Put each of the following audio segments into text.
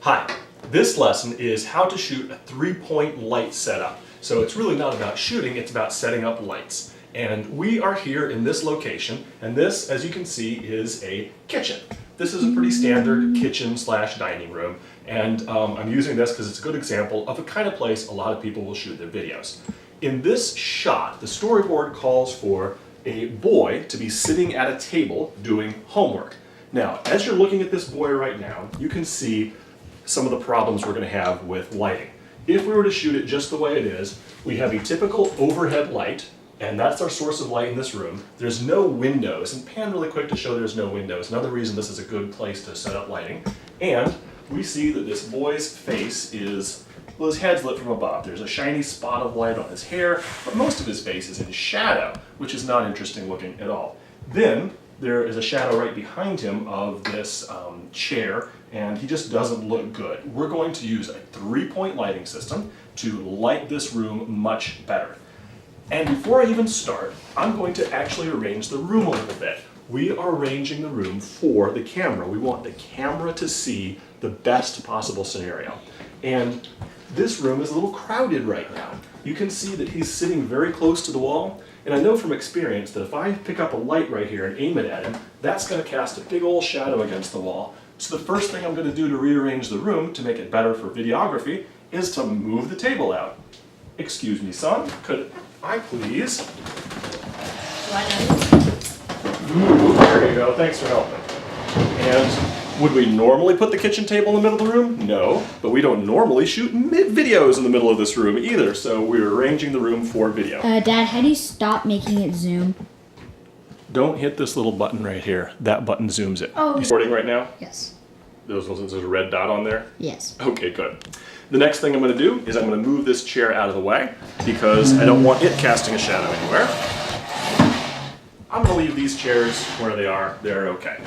Hi, this lesson is how to shoot a three-point light setup. So it's really not about shooting, it's about setting up lights. And we are here in this location, and this, as you can see, is a kitchen. This is a pretty standard kitchen slash dining room, and I'm using this because it's a good example of the kind of place a lot of people will shoot their videos. In this shot, the storyboard calls for a boy to be sitting at a table doing homework. Now, as you're looking at this boy right now, you can see some of the problems we're going to have with lighting. If we were to shoot it just the way it is, we have a typical overhead light, and that's our source of light in this room. There's no windows, and pan really quick to show there's no windows. Another reason this is a good place to set up lighting. And we see that this boy's face is, well, his head's lit from above. There's a shiny spot of light on his hair, but most of his face is in shadow, which is not interesting looking at all. Then there is a shadow right behind him of this chair, and he just doesn't look good. We're going to use a three-point lighting system to light this room much better. And before I even start, I'm going to actually arrange the room a little bit. We are arranging the room for the camera. We want the camera to see the best possible scenario. And this room is a little crowded right now. You can see that he's sitting very close to the wall, and I know from experience that if I pick up a light right here and aim it at him, that's going to cast a big old shadow against the wall. So the first thing I'm going to do to rearrange the room to make it better for videography is to move the table out. Excuse me, son, could I please? Ooh, there you go, thanks for helping. And would we normally put the kitchen table in the middle of the room? No, but we don't normally shoot videos in the middle of this room either, so we're arranging the room for video. Dad, how do you stop making it zoom? Don't hit this little button right here. That button zooms it. Oh. You recording right now? Yes. There's a red dot on there? Yes. Okay, good. The next thing I'm going to do is I'm going to move this chair out of the way because I don't want it casting a shadow anywhere. I'm going to leave these chairs where they are. They're okay.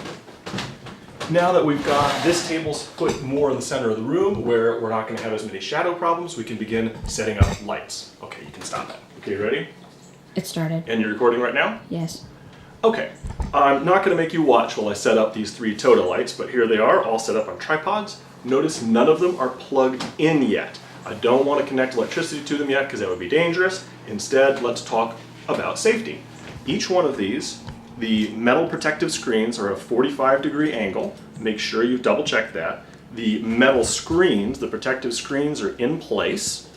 Now that we've got this table put more in the center of the room where we're not going to have as many shadow problems, we can begin setting up lights. Okay, you can stop it. Okay, ready? It started. And you're recording right now? Yes. Okay, I'm not going to make you watch while I set up these three Toda lights, but here they are, all set up on tripods. Notice none of them are plugged in yet. I don't want to connect electricity to them yet because that would be dangerous. Instead, let's talk about safety. Each one of these, the metal protective screens are a 45-degree angle. Make sure you double check that. The metal screens, the protective screens, are in place.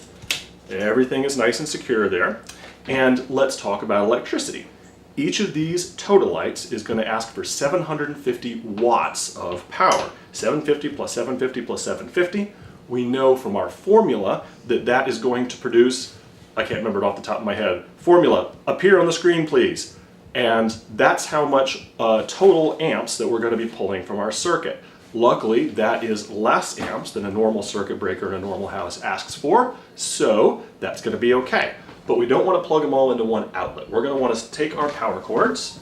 Everything is nice and secure there. And let's talk about electricity. Each of these Toda lights is going to ask for 750 watts of power. 750 plus 750 plus 750. We know from our formula that that is going to produce, I can't remember it off the top of my head, formula, appear on the screen please. And that's how much total amps that we're going to be pulling from our circuit. Luckily, that is less amps than a normal circuit breaker in a normal house asks for, so that's going to be okay. But we don't want to plug them all into one outlet. We're going to want to take our power cords,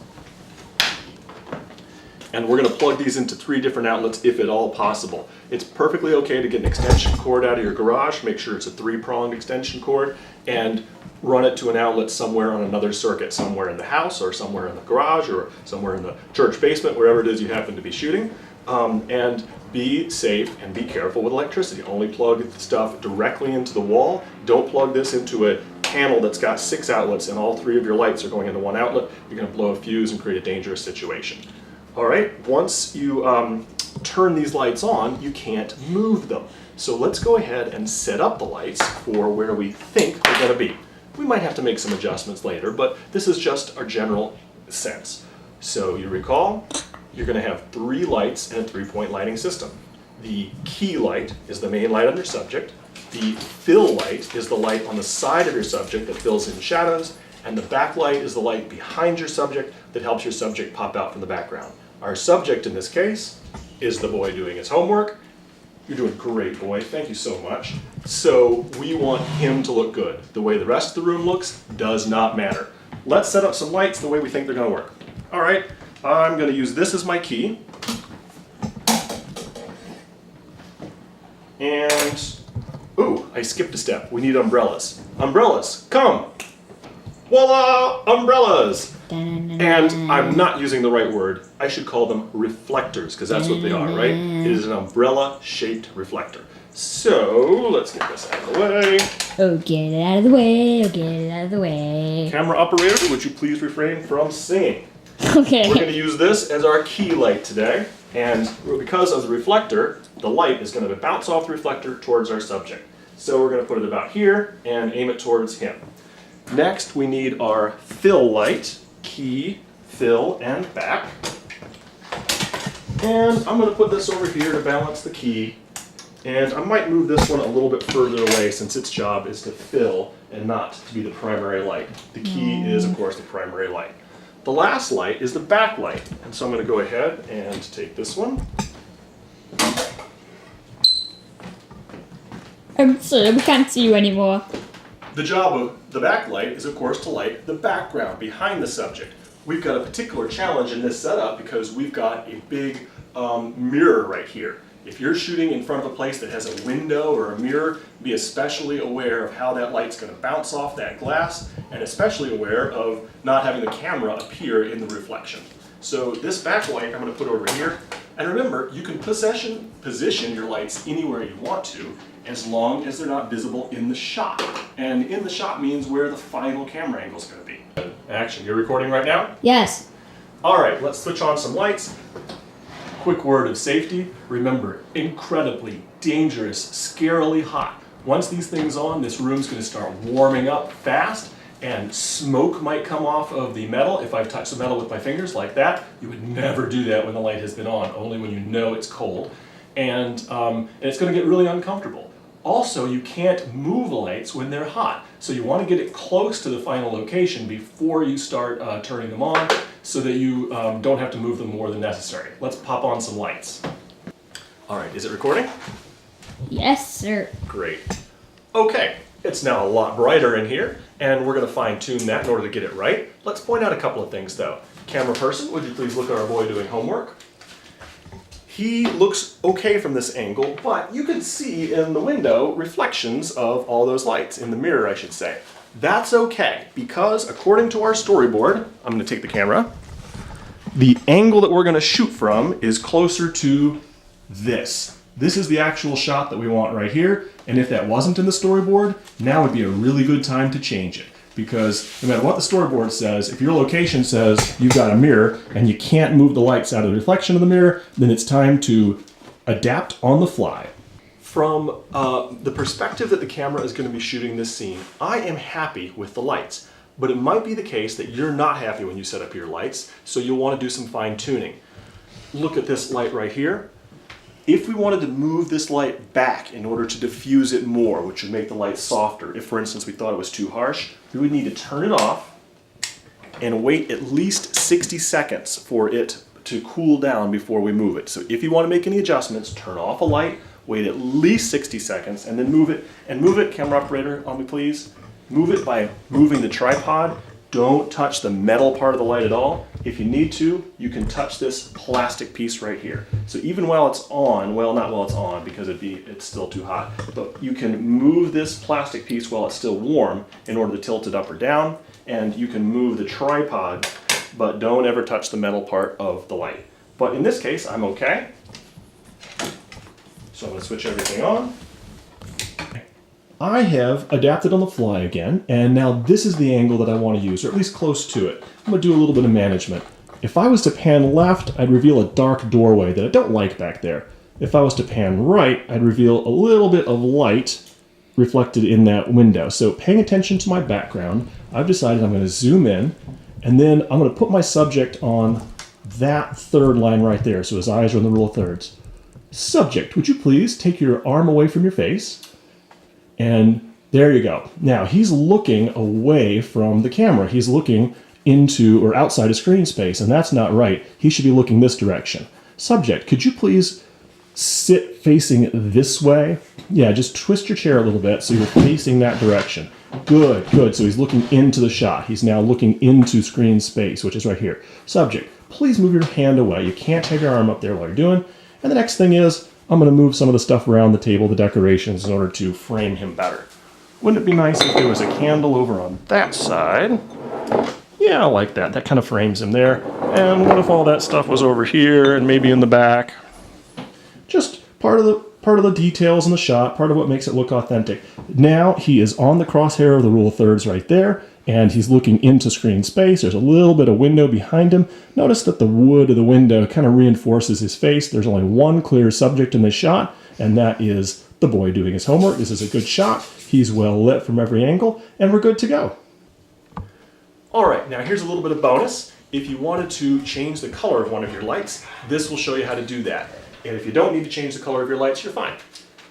and we're going to plug these into three different outlets if at all possible. It's perfectly okay to get an extension cord out of your garage, make sure it's a three-pronged extension cord, and run it to an outlet somewhere on another circuit, somewhere in the house or somewhere in the garage or somewhere in the church basement, wherever it is you happen to be shooting. And be safe and be careful with electricity. Only plug stuff directly into the wall. Don't plug this into a panel that's got 6 outlets and all 3 of your lights are going into one outlet. You're going to blow a fuse and create a dangerous situation. All right, once you turn these lights on, you can't move them. So let's go ahead and set up the lights for where we think they're going to be. We might have to make some adjustments later, but this is just our general sense. So you recall, you're going to have 3 lights in a 3-point lighting system. The key light is the main light on your subject. The fill light is the light on the side of your subject that fills in shadows, and the backlight is the light behind your subject that helps your subject pop out from the background. Our subject in this case is the boy doing his homework. You're doing great, boy. Thank you so much. So we want him to look good. The way the rest of the room looks does not matter. Let's set up some lights the way we think they're going to work. All right, I'm going to use this as my key. And, ooh, I skipped a step. We need umbrellas. Umbrellas, come! Voila! Umbrellas! Dun, And I'm not using the right word. I should call them reflectors, because that's what they are, right? It is an umbrella-shaped reflector. So, let's get this out of the way. Oh, get it out of the way. Oh, get it out of the way. Camera operator, would you please refrain from singing? Okay. We're going to use this as our key light today. And because of the reflector, the light is going to bounce off the reflector towards our subject. So we're going to put it about here and aim it towards him. Next, we need our fill light, key, fill, and back. And I'm going to put this over here to balance the key. And I might move this one a little bit further away since its job is to fill and not to be the primary light. The key is, of course, the primary light. The last light is the back light. And so I'm going to go ahead and take this one. I'm sorry, we can't see you anymore. The job of the backlight is, of course, to light the background behind the subject. We've got a particular challenge in this setup because we've got a big mirror right here. If you're shooting in front of a place that has a window or a mirror, be especially aware of how that light's going to bounce off that glass, and especially aware of not having the camera appear in the reflection. So this backlight I'm going to put over here. And remember, you can position your lights anywhere you want to, as long as they're not visible in the shot. And in the shot means where the final camera angle is going to be. Action, you're recording right now? Yes. All right, let's switch on some lights. Quick word of safety. Remember, incredibly dangerous, scarily hot. Once these things on, this room's going to start warming up fast, and smoke might come off of the metal. If I've touched the metal with my fingers like that, you would never do that when the light has been on, only when you know it's cold. And it's going to get really uncomfortable. Also, you can't move the lights when they're hot. So you want to get it close to the final location before you start turning them on so that you don't have to move them more than necessary. Let's pop on some lights. All right, is it recording? Yes, sir. Great. Okay, it's now a lot brighter in here, and we're going to fine-tune that in order to get it right. Let's point out a couple of things, though. Camera person, would you please look at our boy doing homework? He looks okay from this angle, but you can see in the window reflections of all those lights, in the mirror I should say. That's okay, because according to our storyboard, I'm going to take the camera, the angle that we're going to shoot from is closer to this. This is the actual shot that we want right here, and if that wasn't in the storyboard, now would be a really good time to change it. Because no matter what the storyboard says, if your location says you've got a mirror and you can't move the lights out of the reflection of the mirror, then it's time to adapt on the fly. From the perspective that the camera is going to be shooting this scene, I am happy with the lights. But it might be the case that you're not happy when you set up your lights, so you'll want to do some fine tuning. Look at this light right here. If we wanted to move this light back in order to diffuse it more, which would make the light softer, if for instance we thought it was too harsh, we would need to turn it off and wait at least 60 seconds for it to cool down before we move it. So if you want to make any adjustments, turn off a light, wait at least 60 seconds, and then move it. And move it, camera operator, on me please. Move it by moving the tripod. Don't touch the metal part of the light at all. If you need to, you can touch this plastic piece right here. So even while it's on, well, not while it's on because it's still too hot, but you can move this plastic piece while it's still warm in order to tilt it up or down, and you can move the tripod, but don't ever touch the metal part of the light. But in this case, I'm okay. So I'm going to switch everything on. I have adapted on the fly again, and now this is the angle that I want to use, or at least close to it. I'm going to do a little bit of management. If I was to pan left, I'd reveal a dark doorway that I don't like back there. If I was to pan right, I'd reveal a little bit of light reflected in that window. So paying attention to my background, I've decided I'm going to zoom in, and then I'm going to put my subject on that third line right there, so his eyes are in the rule of thirds. Subject, would you please take your arm away from your face? And there you go. Now he's looking away from the camera. He's looking into or outside of screen space, and that's not right. He should be looking this direction. Subject, could you please sit facing this way? Yeah, just twist your chair a little bit so you're facing that direction. Good, good. So he's looking into the shot. He's now looking into screen space, which is right here. Subject, please move your hand away. You can't have your arm up there while you're doing. And the next thing is, I'm going to move some of the stuff around the table, the decorations, in order to frame him better. Wouldn't it be nice if there was a candle over on that side? Yeah, I like that. That kind of frames him there. And what if all that stuff was over here and maybe in the back? Just part of the details in the shot, part of what makes it look authentic. Now he is on the crosshair of the rule of thirds right there, and he's looking into screen space. There's a little bit of window behind him. Notice that the wood of the window kind of reinforces his face. There's only one clear subject in this shot, and that is the boy doing his homework. This is a good shot. He's well lit from every angle, and we're good to go. All right, now here's a little bit of bonus. If you wanted to change the color of one of your lights, this will show you how to do that. And if you don't need to change the color of your lights, you're fine.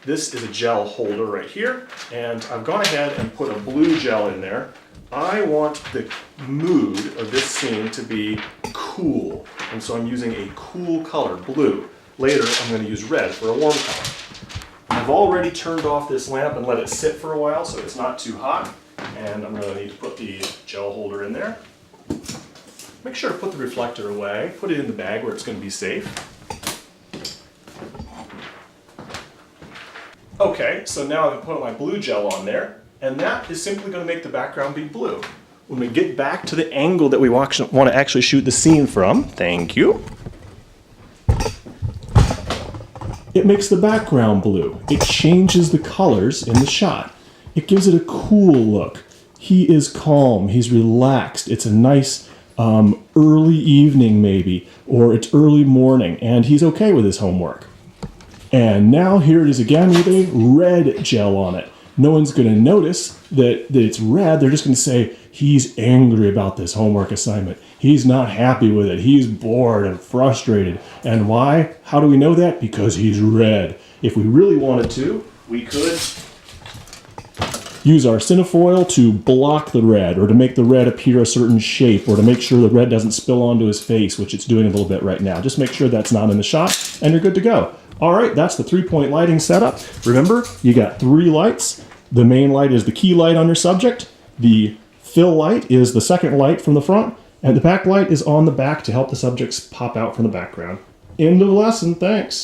This is a gel holder right here, and I've gone ahead and put a blue gel in there. I want the mood of this scene to be cool, and so I'm using a cool color, blue. Later, I'm going to use red for a warm color. I've already turned off this lamp and let it sit for a while so it's not too hot. And I'm going to need to put the gel holder in there. Make sure to put the reflector away. Put it in the bag where it's going to be safe. Okay, so now I've put my blue gel on there, and that is simply going to make the background be blue. When we get back to the angle that we want to actually shoot the scene from, thank you, it makes the background blue. It changes the colors in the shot. It gives it a cool look. He is calm, he's relaxed. It's a nice early evening maybe, or it's early morning, and he's okay with his homework. And now here it is again with a red gel on it. No one's gonna notice that it's red. They're just gonna say, he's angry about this homework assignment. He's not happy with it. He's bored and frustrated. And why? How do we know that? Because he's red. If we really wanted to, we could use our cinefoil to block the red, or to make the red appear a certain shape, or to make sure the red doesn't spill onto his face, which it's doing a little bit right now. Just make sure that's not in the shot, and you're good to go. All right, that's the 3-point lighting setup. Remember, you got 3 lights. The main light is the key light on your subject. The fill light is the second light from the front, and the back light is on the back to help the subjects pop out from the background. End of lesson, thanks.